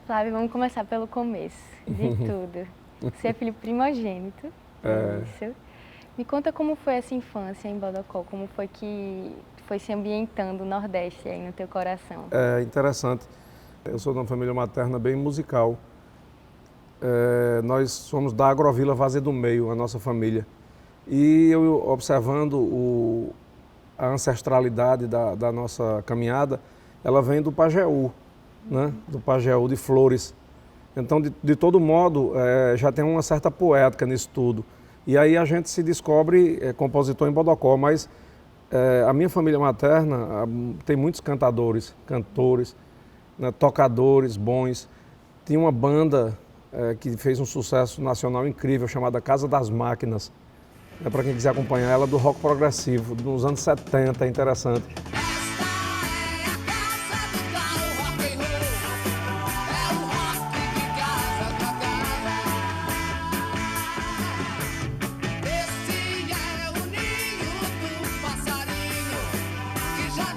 Flávio, vamos começar pelo começo de tudo. Você é filho primogênito, isso. Me conta como foi essa infância em Bodocó, como foi que foi se ambientando o Nordeste aí no teu coração? É interessante. Eu sou de uma família materna bem musical. Nós somos da Agrovila Vazia do Meio, a nossa família. E eu observando a ancestralidade da nossa caminhada, ela vem do Pajeú, né? Do Pajeú de Flores. Então, de todo modo, já tem uma certa poética nisso tudo. E aí a gente se descobre compositor em Bodocó, mas a minha família materna tem muitos cantadores, cantores, né, tocadores bons. Tinha uma banda que fez um sucesso nacional incrível, chamada Casa das Máquinas. Para quem quiser acompanhar ela, do rock progressivo, dos anos 70, é interessante.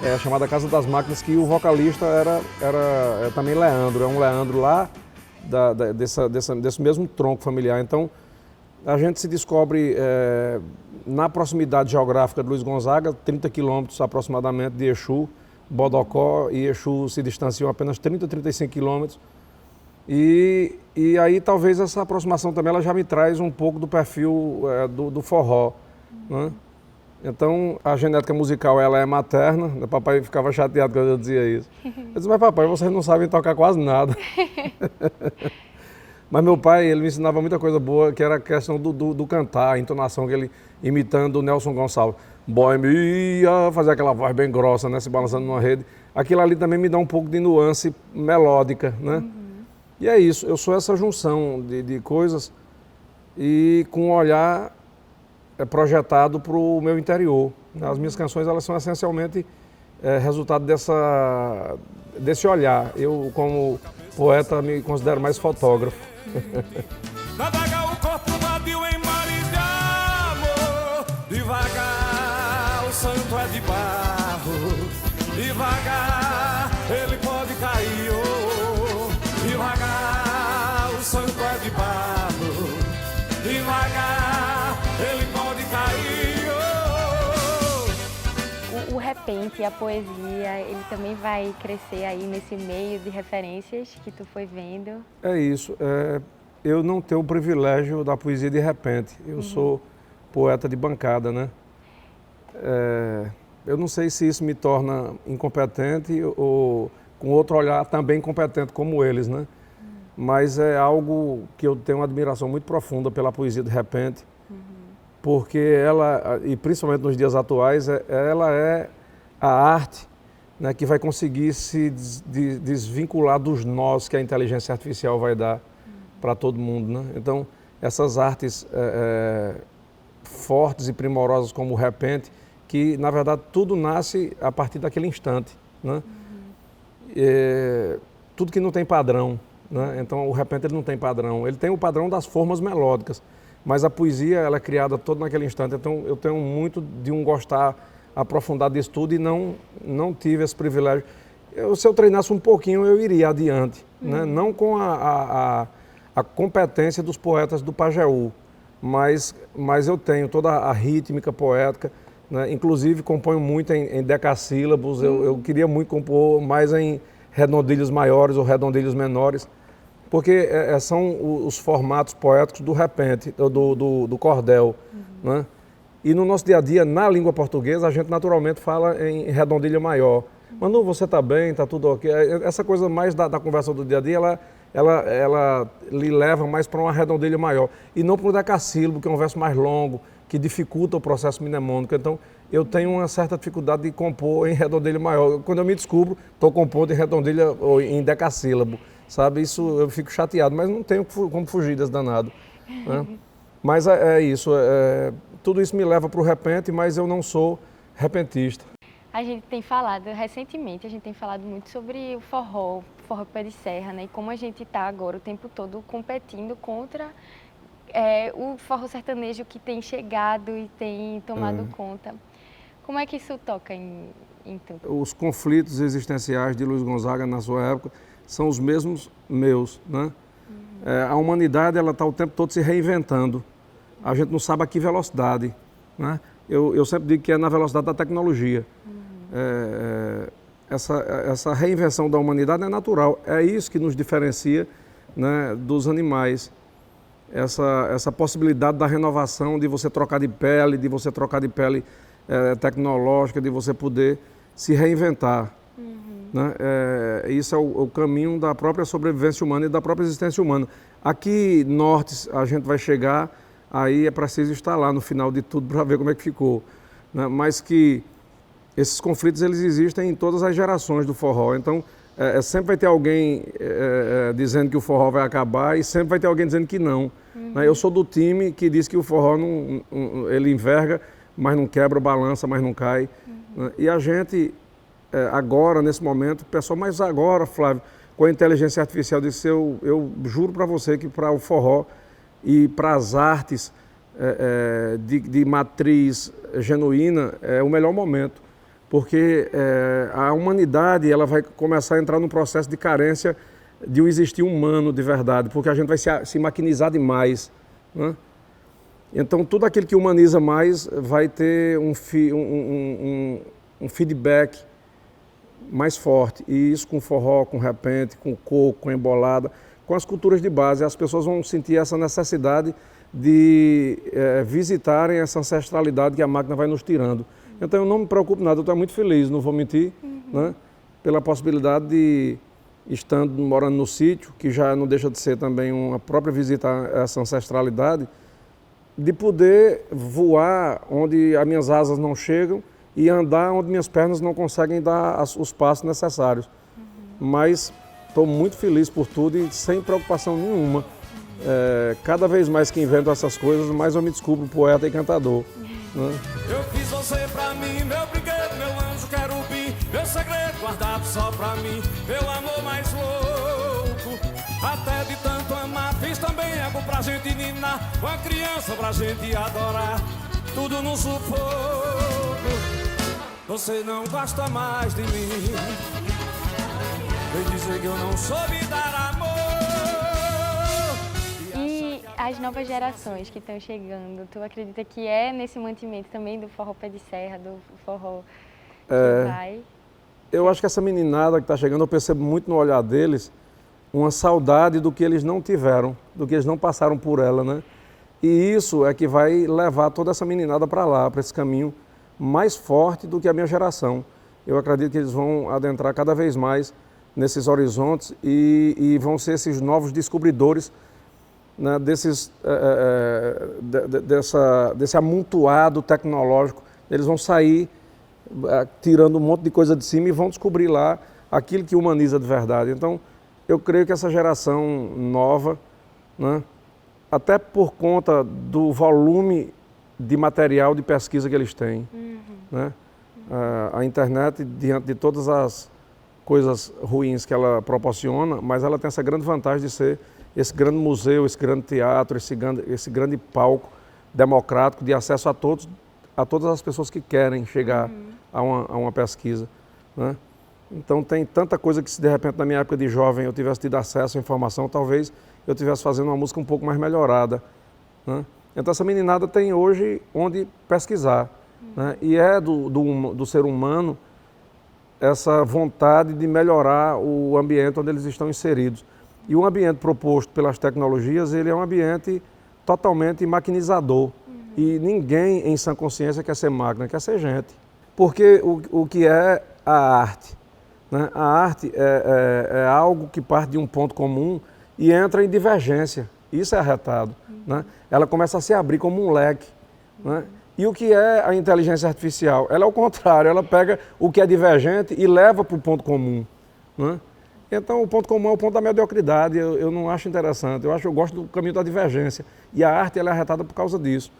É chamada Casa das Máquinas, que o vocalista era também Leandro, é um Leandro lá desse mesmo tronco familiar. Então, a gente se descobre na proximidade geográfica de Luiz Gonzaga, 30 quilômetros aproximadamente de Exu, Bodocó e Exu se distanciam apenas 30, 35 quilômetros. E aí talvez essa aproximação também ela já me traz um pouco do perfil do forró, né? Então, a genética musical ela é materna, né? Papai ficava chateado quando eu dizia isso. Eu disse, mas papai, vocês não sabem tocar quase nada. Mas meu pai, ele me ensinava muita coisa boa, que era a questão do cantar, a entonação, que ele imitando o Nelson Gonçalves. Boemia, fazer aquela voz bem grossa, né, se balançando numa rede. Aquilo ali também me dá um pouco de nuance melódica, né? E é isso, eu sou essa junção de coisas e com um olhar projetado para o meu interior. As minhas canções, elas são essencialmente resultado desse olhar. Eu, como poeta, me considero mais fotógrafo. Devagar o corpo invadiu em mares de amor. Devagar o santo é de barro. Devagar ele pode cair. Oh. Devagar o santo é de barro. Devagar ele pode cair. Oh. O repente, a poesia, ele também vai crescer aí nesse meio de referências que tu foi vendo? É isso. Eu não tenho o privilégio da poesia de repente. Eu sou poeta de bancada, né? Eu não sei se isso me torna incompetente ou com outro olhar também competente como eles, né? Mas é algo que eu tenho uma admiração muito profunda pela poesia de repente, porque ela, e principalmente nos dias atuais, ela é a arte, né, que vai conseguir se desvincular dos nós que a inteligência artificial vai dar para todo mundo, né? Então, essas artes fortes e primorosas como o repente, que na verdade tudo nasce a partir daquele instante, né? Tudo que não tem padrão, né? Então o repente ele não tem padrão, ele tem o padrão das formas melódicas, mas a poesia ela é criada todo naquele instante. Então eu tenho muito de um gostar aprofundado disso tudo e não tive esse privilégio. Se eu treinasse um pouquinho eu iria adiante, né? Não com a competência dos poetas do Pajeú, mas eu tenho toda a rítmica poética, né? Inclusive componho muito em decassílabos. Eu queria muito compor mais em redondilhos maiores ou redondilhos menores, porque são os formatos poéticos do repente, do cordel, né? E no nosso dia a dia, na língua portuguesa, a gente naturalmente fala em redondilha maior. Manu, você está bem, está tudo ok? Essa coisa mais da conversa do dia a dia, ela lhe leva mais para uma redondilha maior. E não para um decassílabo, que é um verso mais longo, que dificulta o processo mnemônico. Então, eu tenho uma certa dificuldade de compor em redondilha maior. Quando eu me descubro, estou compondo em redondilha ou em decassílabo, sabe? Isso eu fico chateado, mas não tenho como fugir desse danado, né? Mas é isso, tudo isso me leva para o repente, mas eu não sou repentista. A gente tem falado, recentemente, a gente tem falado muito sobre o forró pé de serra, né? E como a gente está agora o tempo todo competindo contra o forró sertanejo que tem chegado e tem tomado conta. Como é que isso toca em tu? Os conflitos existenciais de Luiz Gonzaga na sua época são os mesmos meus, né? A humanidade, ela está o tempo todo se reinventando. A gente não sabe a que velocidade, né? Eu sempre digo que é na velocidade da tecnologia. Essa reinvenção da humanidade é natural. É isso que nos diferencia, né, dos animais. Essa possibilidade da renovação, de você trocar de pele tecnológica, de você poder se reinventar. Né? Isso é o caminho da própria sobrevivência humana e da própria existência humana. Aqui, norte, a gente vai chegar, aí é preciso estar lá no final de tudo para ver como é que ficou. Né? Mas que esses conflitos, eles existem em todas as gerações do forró. Então, sempre vai ter alguém dizendo que o forró vai acabar e sempre vai ter alguém dizendo que não. Né? Eu sou do time que diz que o forró ele enverga, mas não quebra, balança, mas não cai. Né? E a gente, agora, nesse momento, pessoal, mas agora, Flávio, com a inteligência artificial, eu juro para você que para o forró e para as artes de matriz genuína é o melhor momento. Porque a humanidade, ela vai começar a entrar num processo de carência de um existir humano de verdade, porque a gente vai se maquinizar demais. Né? Então, tudo aquilo que humaniza mais vai ter um feedback mais forte. E isso com forró, com repente, com coco, com embolada, com as culturas de base. As pessoas vão sentir essa necessidade de visitarem essa ancestralidade que a máquina vai nos tirando. Então eu não me preocupo nada, eu estou muito feliz, não vou mentir, né? Pela possibilidade de, morando no sítio, que já não deixa de ser também uma própria visita a essa ancestralidade, de poder voar onde as minhas asas não chegam e andar onde minhas pernas não conseguem dar os passos necessários. Mas estou muito feliz por tudo e sem preocupação nenhuma. Cada vez mais que invento essas coisas, mais eu me descubro poeta e cantador. Né? Eu fiz você pra mim, meu brinquedo, meu anjo querubim, meu segredo guardado só pra mim, meu amor mais louco. Até de tanto amar, fiz também algo pra gente ninar, uma criança pra gente adorar, tudo no sufoco. Você não gosta mais de mim, vem dizer que eu não soube dar amor. As novas gerações que estão chegando, tu acredita que é nesse mantimento também do forró pé de serra, do forró que vai? Eu acho que essa meninada que está chegando, eu percebo muito no olhar deles uma saudade do que eles não tiveram, do que eles não passaram por ela, né? E isso é que vai levar toda essa meninada para lá, para esse caminho mais forte do que a minha geração. Eu acredito que eles vão adentrar cada vez mais nesses horizontes e vão ser esses novos descobridores, né, desse amontoado tecnológico. Eles vão sair tirando um monte de coisa de cima e vão descobrir lá aquilo que humaniza de verdade. Então, eu creio que essa geração nova, né, até por conta do volume de material de pesquisa que eles têm, né, a internet, diante de todas as coisas ruins que ela proporciona, mas ela tem essa grande vantagem de ser esse grande museu, esse grande teatro, esse grande palco democrático de acesso a todas as pessoas que querem chegar a uma pesquisa. Né? Então tem tanta coisa que se de repente na minha época de jovem eu tivesse tido acesso à informação, talvez eu estivesse fazendo uma música um pouco mais melhorada. Né? Então essa meninada tem hoje onde pesquisar. Né? E é do ser humano essa vontade de melhorar o ambiente onde eles estão inseridos. E o ambiente proposto pelas tecnologias, ele é um ambiente totalmente maquinizador. E ninguém em sã consciência quer ser máquina, quer ser gente. Porque o que é a arte? Né? A arte é algo que parte de um ponto comum e entra em divergência. Isso é arretado. Né? Ela começa a se abrir como um leque. Né? E o que é a inteligência artificial? Ela é o contrário, ela pega o que é divergente e leva para o ponto comum. Né? Então, o ponto comum é o ponto da mediocridade, eu não acho interessante, eu gosto do caminho da divergência. E a arte ela é arretada por causa disso.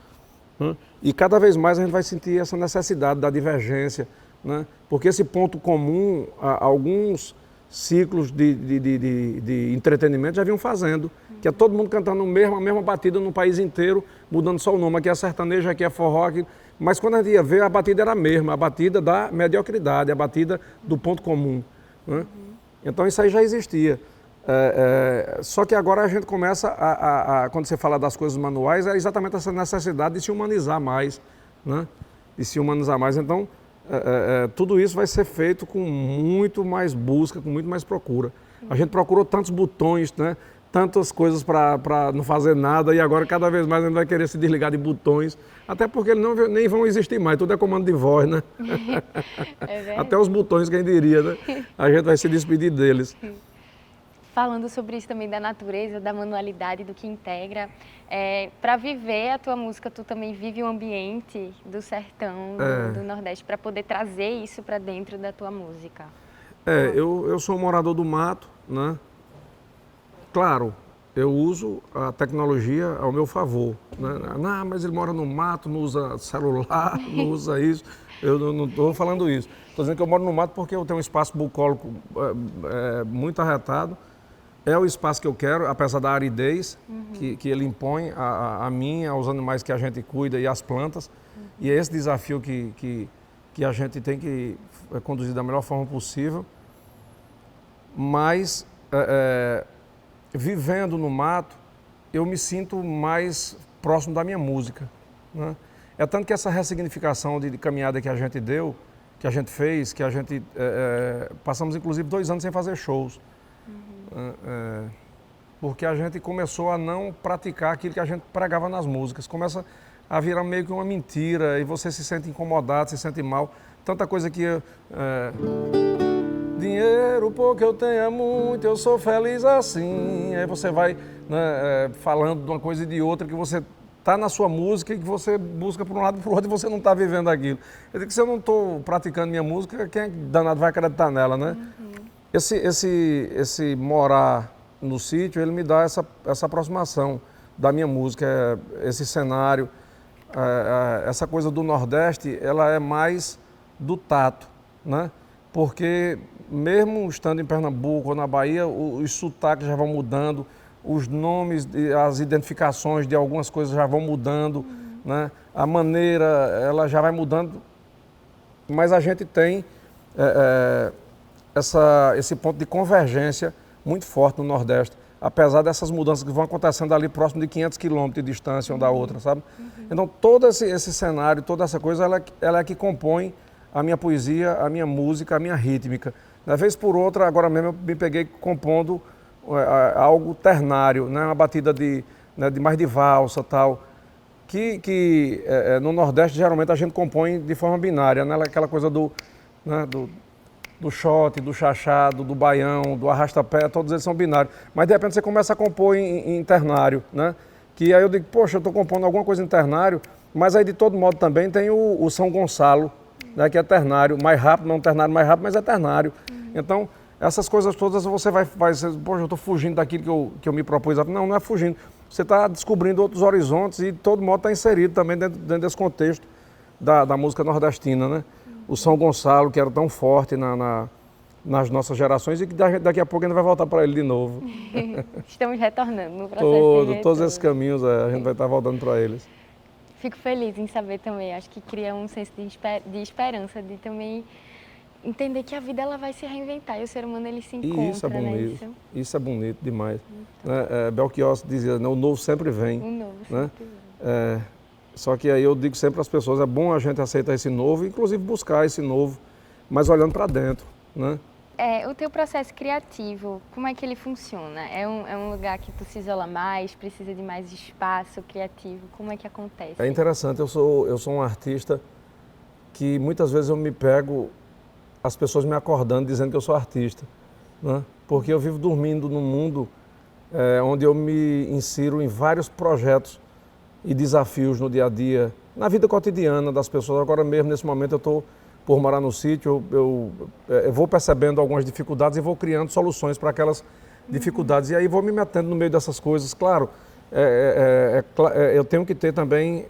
Né? E cada vez mais a gente vai sentir essa necessidade da divergência, né? Porque esse ponto comum, alguns ciclos de entretenimento já vinham fazendo, que é todo mundo cantando a mesma batida no país inteiro, mudando só o nome, aqui é sertanejo, aqui é forró, aqui... Mas quando a gente ia ver, a batida era a mesma, a batida da mediocridade, a batida do ponto comum. Né? Então isso aí já existia. Só que agora a gente começa quando você fala das coisas manuais, é exatamente essa necessidade de se humanizar mais, né? De se humanizar mais. Então, tudo isso vai ser feito com muito mais busca, com muito mais procura. A gente procurou tantos botões, né? Tantas coisas para não fazer nada, e agora cada vez mais a gente vai querer se desligar de botões, até porque eles nem vão existir mais, tudo é comando de voz, né? Até os botões, quem diria, né? A gente vai se despedir deles. Falando sobre isso também da natureza, da manualidade, do que integra, para viver a tua música, tu também vive o ambiente do sertão, do Nordeste, para poder trazer isso para dentro da tua música. Eu sou um morador do mato, né? Claro, eu uso a tecnologia ao meu favor, né? Não, mas ele mora no mato, não usa celular, não usa isso. Eu não estou falando isso. Estou dizendo que eu moro no mato porque eu tenho um espaço bucólico muito arretado. É o espaço que eu quero, apesar da aridez que ele impõe a mim, aos animais que a gente cuida e às plantas. E é esse desafio que a gente tem que conduzir da melhor forma possível. Mas, vivendo no mato, eu me sinto mais próximo da minha música, né? É tanto que essa ressignificação de caminhada que a gente deu, que a gente fez, que a gente... passamos, inclusive, 2 anos sem fazer shows. Porque a gente começou a não praticar aquilo que a gente pregava nas músicas. Começa a virar meio que uma mentira e você se sente incomodado, se sente mal. Tanta coisa que... dinheiro, porque eu tenho é muito, eu sou feliz assim. Aí você vai, né, falando de uma coisa e de outra, que você está na sua música e que você busca por um lado e por outro e você não está vivendo aquilo. Eu digo que se eu não estou praticando minha música, quem danado vai acreditar nela, né? Esse morar no sítio, ele me dá essa aproximação da minha música, esse cenário, essa coisa do Nordeste, ela é mais do tato, né? Porque mesmo estando em Pernambuco ou na Bahia, os sotaques já vão mudando, os nomes, as identificações de algumas coisas já vão mudando, né? A maneira, ela já vai mudando, mas a gente tem esse ponto de convergência muito forte no Nordeste, apesar dessas mudanças que vão acontecendo ali próximo de 500 quilômetros de distância uma da outra, sabe? Então todo esse cenário, toda essa coisa, ela é que compõe a minha poesia, a minha música, a minha rítmica. Da vez por outra, agora mesmo eu me peguei compondo algo ternário, né? Uma batida de mais de valsa, tal, que no Nordeste geralmente a gente compõe de forma binária, né? Aquela coisa do shot, do chachado, do baião, do arrasta-pé, todos eles são binários. Mas de repente você começa a compor em ternário, né? Que aí eu digo, poxa, eu estou compondo alguma coisa em ternário, mas aí de todo modo também tem o São Gonçalo, né? Que é ternário, mais rápido, não ternário mais rápido, mas é ternário. Então, essas coisas todas você vai poxa, eu estou fugindo daquilo que eu me propus. Não, não é fugindo. Você está descobrindo outros horizontes e de todo modo está inserido também dentro desse contexto da música nordestina, né? O São Gonçalo, que era tão forte nas nossas gerações e que daqui a pouco a gente vai voltar para ele de novo. Estamos retornando no processo de todos esses caminhos a gente vai estar voltando para eles. Fico feliz em saber também, acho que cria um senso de esperança, de também entender que a vida ela vai se reinventar e o ser humano ele se encontra, e isso é bonito, né? Isso é bonito demais. Belchior dizia, né, o novo sempre vem. O novo né? sempre vem. Só que aí eu digo sempre às pessoas, é bom a gente aceitar esse novo, inclusive buscar esse novo, mas olhando para dentro, né? O teu processo criativo, como é que ele funciona? É um lugar que tu se isola mais, precisa de mais espaço criativo, como é que acontece? É interessante, eu sou um artista que muitas vezes eu me pego, as pessoas me acordando dizendo que eu sou artista, né? Porque eu vivo dormindo num mundo onde eu me insiro em vários projetos e desafios no dia a dia, na vida cotidiana das pessoas. Agora mesmo, nesse momento, eu estou, por morar no sítio, eu vou percebendo algumas dificuldades e vou criando soluções para aquelas dificuldades. E aí vou me metendo no meio dessas coisas. Claro, eu tenho que ter também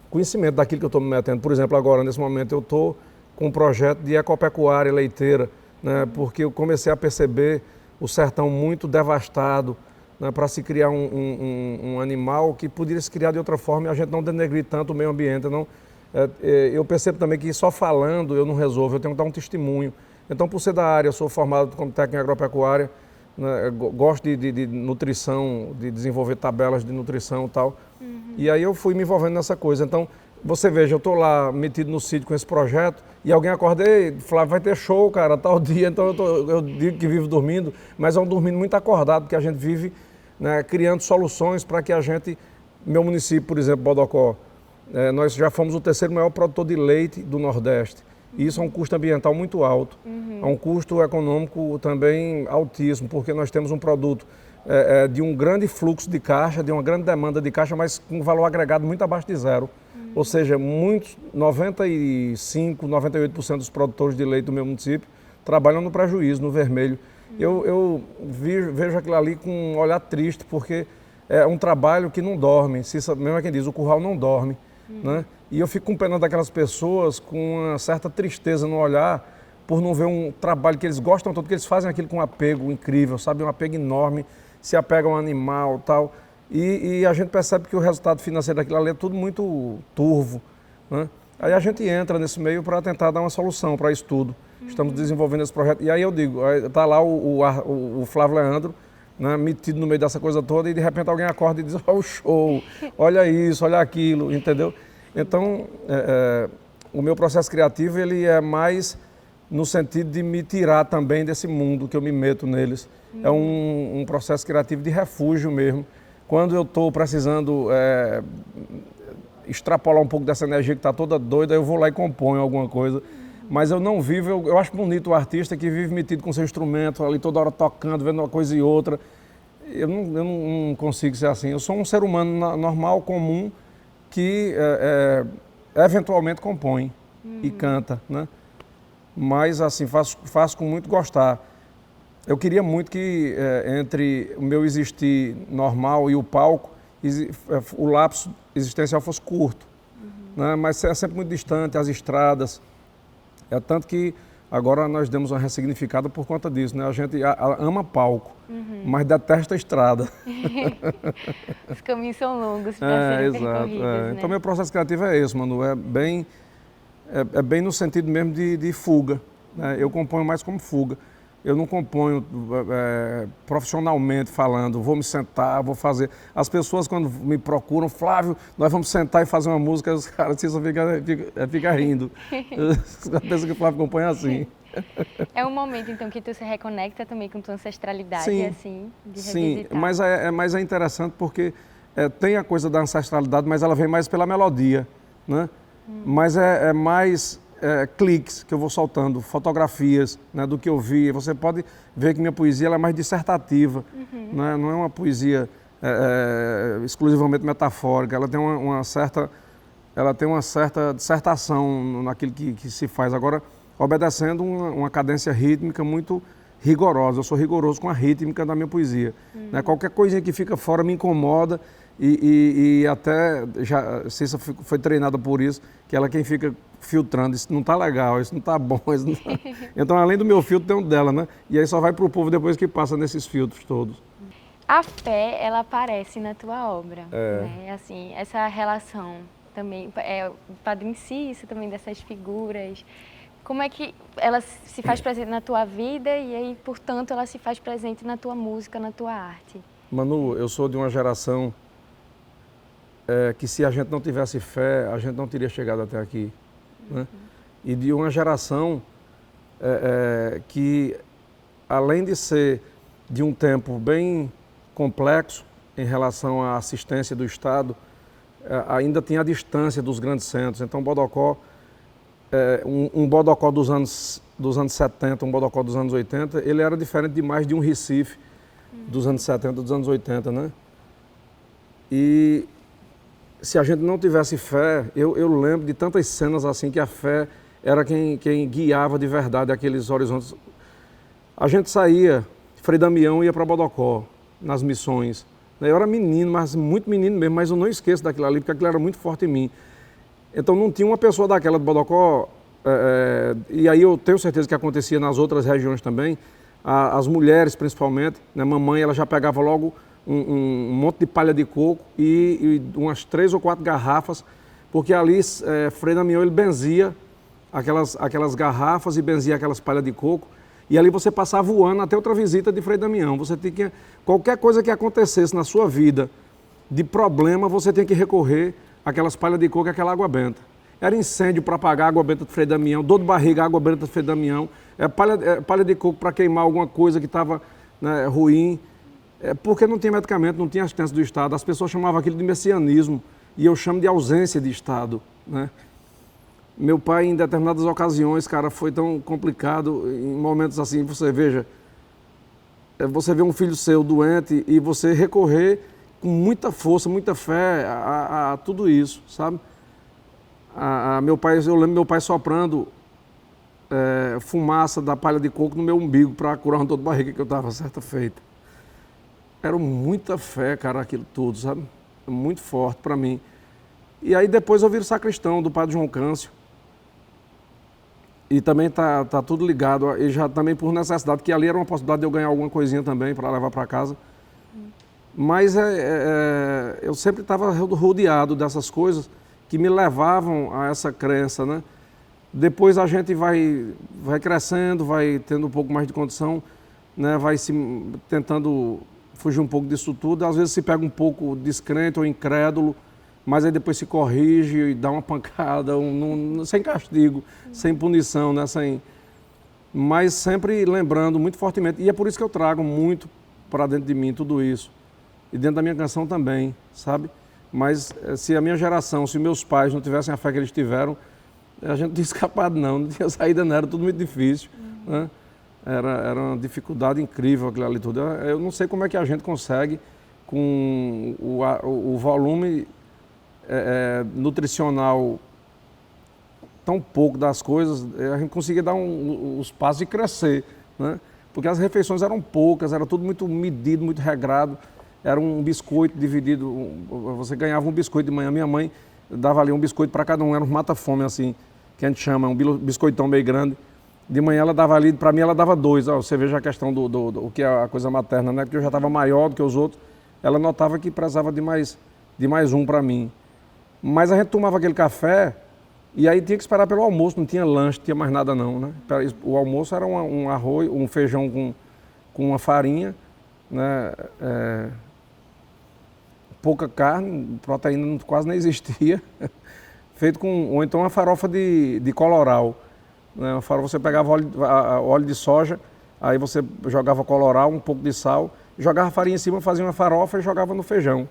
conhecimento daquilo que eu estou me metendo. Por exemplo, agora, nesse momento, eu estou com um projeto de ecopecuária leiteira, né? Porque eu comecei a perceber o sertão muito devastado, né, para se criar um animal que poderia se criar de outra forma e a gente não denegrir tanto o meio ambiente. Não, eu percebo também que só falando eu não resolvo, eu tenho que dar um testemunho. Então, por ser da área, eu sou formado como técnico em agropecuária, né, gosto de nutrição, de desenvolver tabelas de nutrição e tal. E aí eu fui me envolvendo nessa coisa. Então, você veja, eu estou lá metido no sítio com esse projeto e alguém acorda, ei, Flávio, vai ter show, cara, tal dia. Então eu digo que vivo dormindo, mas é um dormindo muito acordado, porque a gente vive, né, criando soluções para que a gente, meu município, por exemplo, Bodocó, nós já fomos o terceiro maior produtor de leite do Nordeste. E isso é um custo ambiental muito alto, é um custo econômico também altíssimo, porque nós temos um produto de um grande fluxo de caixa, de uma grande demanda de caixa, mas com um valor agregado muito abaixo de zero. Ou seja, 95, 98% dos produtores de leite do meu município trabalham no prejuízo, no vermelho. Eu vejo aquilo ali com um olhar triste, porque é um trabalho que não dorme, mesmo é quem diz, o curral não dorme. Né? E eu fico com pena daquelas pessoas com uma certa tristeza no olhar por não ver um trabalho que eles gostam tanto, que eles fazem aquilo com um apego incrível, sabe? Um apego enorme, se apegam ao animal e tal. E a gente percebe que o resultado financeiro daquilo ali é tudo muito turvo. Né? Aí a gente entra nesse meio para tentar dar uma solução para isso tudo. Estamos desenvolvendo esse projeto. E aí eu digo, está lá o Flávio Leandro, né, metido no meio dessa coisa toda, e de repente alguém acorda e diz, olha o show, olha isso, olha aquilo, entendeu? Então, o meu processo criativo, ele é mais no sentido de me tirar também desse mundo que eu me meto neles. É um processo criativo de refúgio mesmo. Quando eu estou precisando extrapolar um pouco dessa energia que está toda doida, eu vou lá e componho alguma coisa. Mas eu não vivo, eu acho bonito o artista que vive metido com seu instrumento, ali toda hora tocando, vendo uma coisa e outra. Eu não consigo ser assim. Eu sou um ser humano normal, comum, que eventualmente compõe e canta, né? Mas assim, faço com muito gostar. Eu queria muito que entre o meu existir normal e o palco, o lapso existencial fosse curto, né? Mas é sempre muito distante, as estradas. É tanto que agora nós demos uma ressignificada por conta disso, né? A gente ama palco, mas detesta a estrada. Os caminhos são longos para serem percorridos, né? Então, meu processo criativo é esse, Manu. É bem no sentido mesmo de fuga, né? Eu componho mais como fuga. Eu não componho profissionalmente falando, vou me sentar, vou fazer. As pessoas quando me procuram, Flávio, nós vamos sentar e fazer uma música, os caras fica rindo. Eu penso que o Flávio compõe assim. É um momento, então, que tu se reconecta também com tua ancestralidade, sim, assim, de revisitar. Sim, mas é interessante porque tem a coisa da ancestralidade, mas ela vem mais pela melodia, né? Mas é mais cliques que eu vou soltando, fotografias, né, do que eu vi. Você pode ver que minha poesia ela é mais dissertativa, né? Não é uma poesia exclusivamente metafórica, ela tem uma certa dissertação naquilo que se faz. Agora, obedecendo uma cadência rítmica muito rigorosa. Eu sou rigoroso com a rítmica da minha poesia. Né? Qualquer coisinha que fica fora me incomoda e até Cissa foi treinada por isso, que ela é quem fica filtrando, isso não está legal, isso não está bom. Isso não tá... Então, além do meu filtro, tem um dela, né? E aí só vai para o povo depois que passa nesses filtros todos. A fé, ela aparece na tua obra, né? Assim, essa relação também, o Padre Cícero também dessas figuras. Como é que ela se faz presente na tua vida e aí, portanto, ela se faz presente na tua música, na tua arte? Manu, eu sou de uma geração que se a gente não tivesse fé, a gente não teria chegado até aqui. Né? E de uma geração que, além de ser de um tempo bem complexo em relação à assistência do Estado, ainda tinha a distância dos grandes centros. Então, Bodocó, um Bodocó dos anos 70, um Bodocó dos anos 80, ele era diferente demais de um Recife dos anos 70, dos anos 80, né? E se a gente não tivesse fé, eu lembro de tantas cenas assim que a fé era quem guiava de verdade aqueles horizontes. A gente saía, Frei Damião ia para Bodocó, nas missões. Eu era menino, mas muito menino mesmo, mas eu não esqueço daquilo ali, porque aquilo era muito forte em mim. Então não tinha uma pessoa daquela de Bodocó, e aí eu tenho certeza que acontecia nas outras regiões também, as mulheres principalmente, né? Mamãe ela já pegava logo um monte de palha de coco e umas 3 ou 4 garrafas, porque ali Frei Damião ele benzia aquelas garrafas e benzia aquelas palhas de coco. E ali você passava o ano até outra visita de Frei Damião. Você tinha que, qualquer coisa que acontecesse na sua vida de problema, você tinha que recorrer àquelas palhas de coco e àquela água benta. Era incêndio para apagar a água benta de Frei Damião, dor de barriga, água benta de Frei Damião, palha de coco para queimar alguma coisa que estava, né, ruim. Porque não tinha medicamento, não tinha assistência do Estado. As pessoas chamavam aquilo de messianismo e eu chamo de ausência de Estado, né? Meu pai, em determinadas ocasiões, cara, foi tão complicado, em momentos assim, você veja, você vê um filho seu doente e você recorrer com muita força, muita fé a tudo isso, sabe? Meu pai, eu lembro meu pai soprando fumaça da palha de coco no meu umbigo para curar uma dor de barriga que eu estava certa feita. Era muita fé, cara, aquilo tudo, sabe? Muito forte para mim. E aí depois eu viro sacristão do Padre João Câncio. E também tá tudo ligado, e já também por necessidade, que ali era uma possibilidade de eu ganhar alguma coisinha também para levar para casa. Mas eu sempre estava rodeado dessas coisas que me levavam a essa crença, né? Depois a gente vai crescendo, vai tendo um pouco mais de condição, né? Vai se tentando fugir um pouco disso tudo. Às vezes se pega um pouco descrente ou incrédulo, mas aí depois se corrige e dá uma pancada, sem castigo, sem punição, né? Mas sempre lembrando muito fortemente. E é por isso que eu trago muito para dentro de mim tudo isso. E dentro da minha canção também, sabe? Mas se a minha geração, se meus pais não tivessem a fé que eles tiveram, a gente não tinha escapado não tinha saída, não, era tudo muito difícil, né? Era uma dificuldade incrível aquilo ali tudo. Eu não sei como é que a gente consegue, com o volume nutricional tão pouco das coisas, a gente conseguia dar os passos e crescer, né? Porque as refeições eram poucas, era tudo muito medido, muito regrado. Era um biscoito dividido, você ganhava um biscoito de manhã, minha mãe dava ali um biscoito para cada um, era um mata-fome assim, que a gente chama, um biscoitão meio grande. De manhã ela dava ali, para mim ela dava 2, você veja a questão do que é a coisa materna, né? Porque eu já estava maior do que os outros, ela notava que precisava de mais um para mim. Mas a gente tomava aquele café e aí tinha que esperar pelo almoço, não tinha lanche, não tinha mais nada não, né? O almoço era um arroz, um feijão com uma farinha, né? Pouca carne, proteína quase nem existia, feito ou então uma farofa de coloral, né? Uma farofa, você pegava óleo de soja, aí você jogava coloral, um pouco de sal, jogava farinha em cima, fazia uma farofa e jogava no feijão.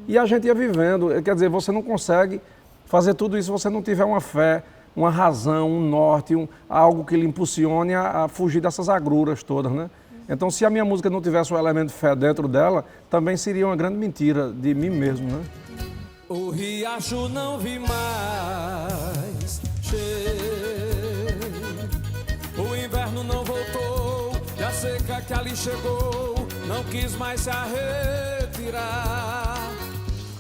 E a gente ia vivendo, quer dizer, você não consegue fazer tudo isso se você não tiver uma fé, uma razão, um norte, algo que lhe impulsione a fugir dessas agruras todas, né? Então, se a minha música não tivesse um elemento de fé dentro dela, também seria uma grande mentira de mim mesmo, né? O riacho não vi mais cheio, o inverno não voltou, e a seca que ali chegou não quis mais se retirar.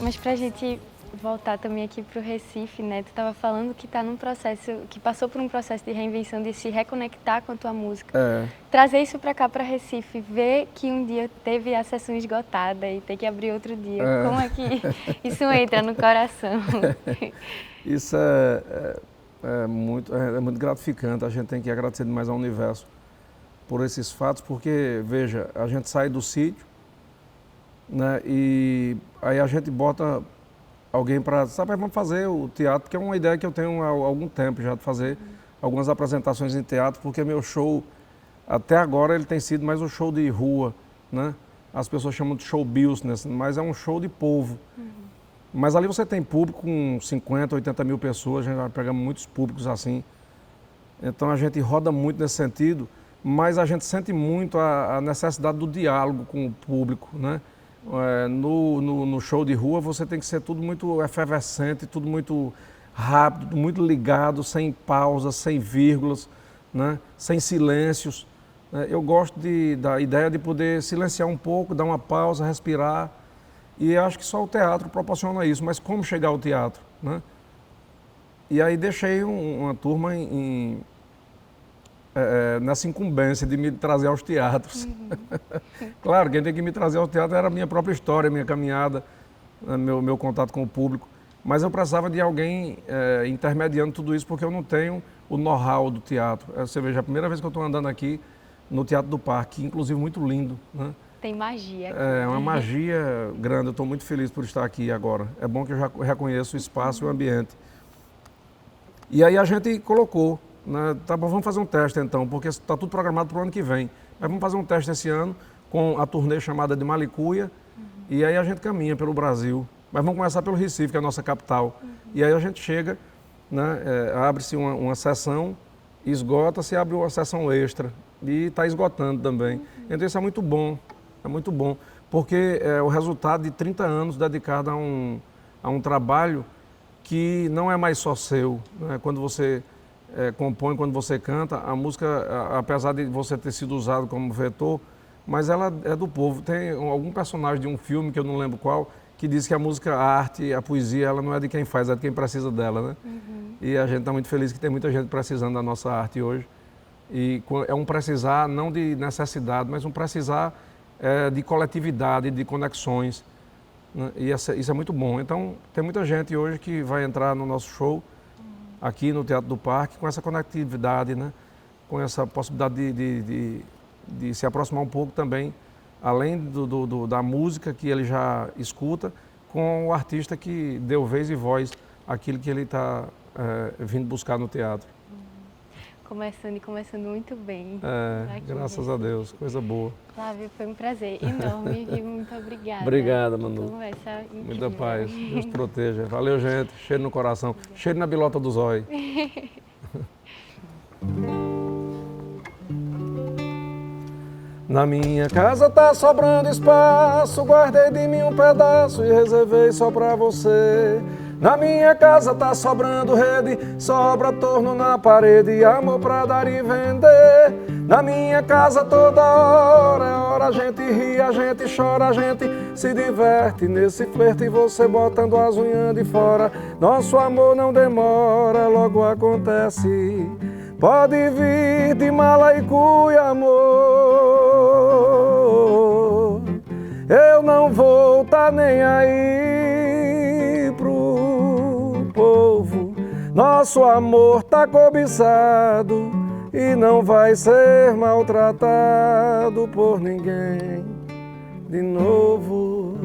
Mas pra gente voltar também aqui pro Recife, né? Tu estava falando que tá num processo, que passou por um processo de reinvenção, de se reconectar com a tua música. Trazer isso para cá, para Recife, ver que um dia teve a sessão esgotada e ter que abrir outro dia. Como é que isso entra no coração? Isso é muito gratificante. A gente tem que agradecer demais ao universo por esses fatos, porque, veja, a gente sai do sítio, né? E aí a gente bota alguém para, vamos fazer o teatro, que é uma ideia que eu tenho há algum tempo já, de fazer algumas apresentações em teatro, porque meu show, até agora, ele tem sido mais um show de rua, né? As pessoas chamam de show business, mas é um show de povo. Mas ali você tem público com 50, 80 mil pessoas, a gente vai pegar muitos públicos assim. Então a gente roda muito nesse sentido, mas a gente sente muito a necessidade do diálogo com o público, né? No show de rua você tem que ser tudo muito efervescente, tudo muito rápido, muito ligado, sem pausas, sem vírgulas, né? Sem silêncios. Eu gosto da ideia de poder silenciar um pouco, dar uma pausa, respirar, e acho que só o teatro proporciona isso. Mas como chegar ao teatro, né? E aí deixei uma turma nessa incumbência de me trazer aos teatros. Claro, quem tem que me trazer ao teatro era a minha própria história, a minha caminhada, meu contato com o público. Mas eu precisava de alguém intermediando tudo isso, porque eu não tenho o know-how do teatro. Você veja, a primeira vez que eu estou andando aqui no Teatro do Parque, inclusive muito lindo, né? Tem magia aqui. É uma magia grande, eu estou muito feliz por estar aqui agora. É bom que eu já reconheço o espaço e o ambiente. E aí a gente colocou, né? Tá bom, vamos fazer um teste então, porque está tudo programado para o ano que vem. Mas vamos fazer um teste esse ano com a turnê chamada de Malicuia, e aí a gente caminha pelo Brasil. Mas vamos começar pelo Recife, que é a nossa capital. E aí a gente chega, né? Abre-se uma sessão, esgota-se, abre uma sessão extra. E está esgotando também. Então isso é muito bom, porque é o resultado de 30 anos dedicado a um trabalho que não é mais só seu, né? Quando você compõe, quando você canta, a música, apesar de você ter sido usado como vetor, mas ela é do povo. Tem algum personagem de um filme, que eu não lembro qual, que diz que a música, a arte, a poesia, ela não é de quem faz, é de quem precisa dela, né? E a gente está muito feliz que tem muita gente precisando da nossa arte hoje. E é um precisar não de necessidade, mas um precisar de coletividade, de conexões, né? E isso é muito bom. Então, tem muita gente hoje que vai entrar no nosso show, aqui no Teatro do Parque, com essa conectividade, né? Com essa possibilidade de se aproximar um pouco também, além da música que ele já escuta, com o artista que deu vez e voz àquilo que ele está vindo buscar no teatro. Começando muito bem. Graças a Deus, coisa boa. Flávio, foi um prazer enorme, viu? Muito obrigada. Obrigada, Manu. Conversa incrível. Muita paz, Deus te proteja. Valeu, gente. Cheiro no coração, cheiro na bilota do zóio. Na minha casa tá sobrando espaço, guardei de mim um pedaço e reservei só pra você. Na minha casa tá sobrando rede, sobra torno na parede, amor pra dar e vender. Na minha casa toda hora, é hora a gente ri, a gente chora, a gente se diverte nesse flerte e você botando as unhas de fora. Nosso amor não demora, logo acontece. Pode vir de Malicuia, amor. Eu não vou tá nem aí pro povo. Nosso amor tá cobiçado e não vai ser maltratado por ninguém de novo.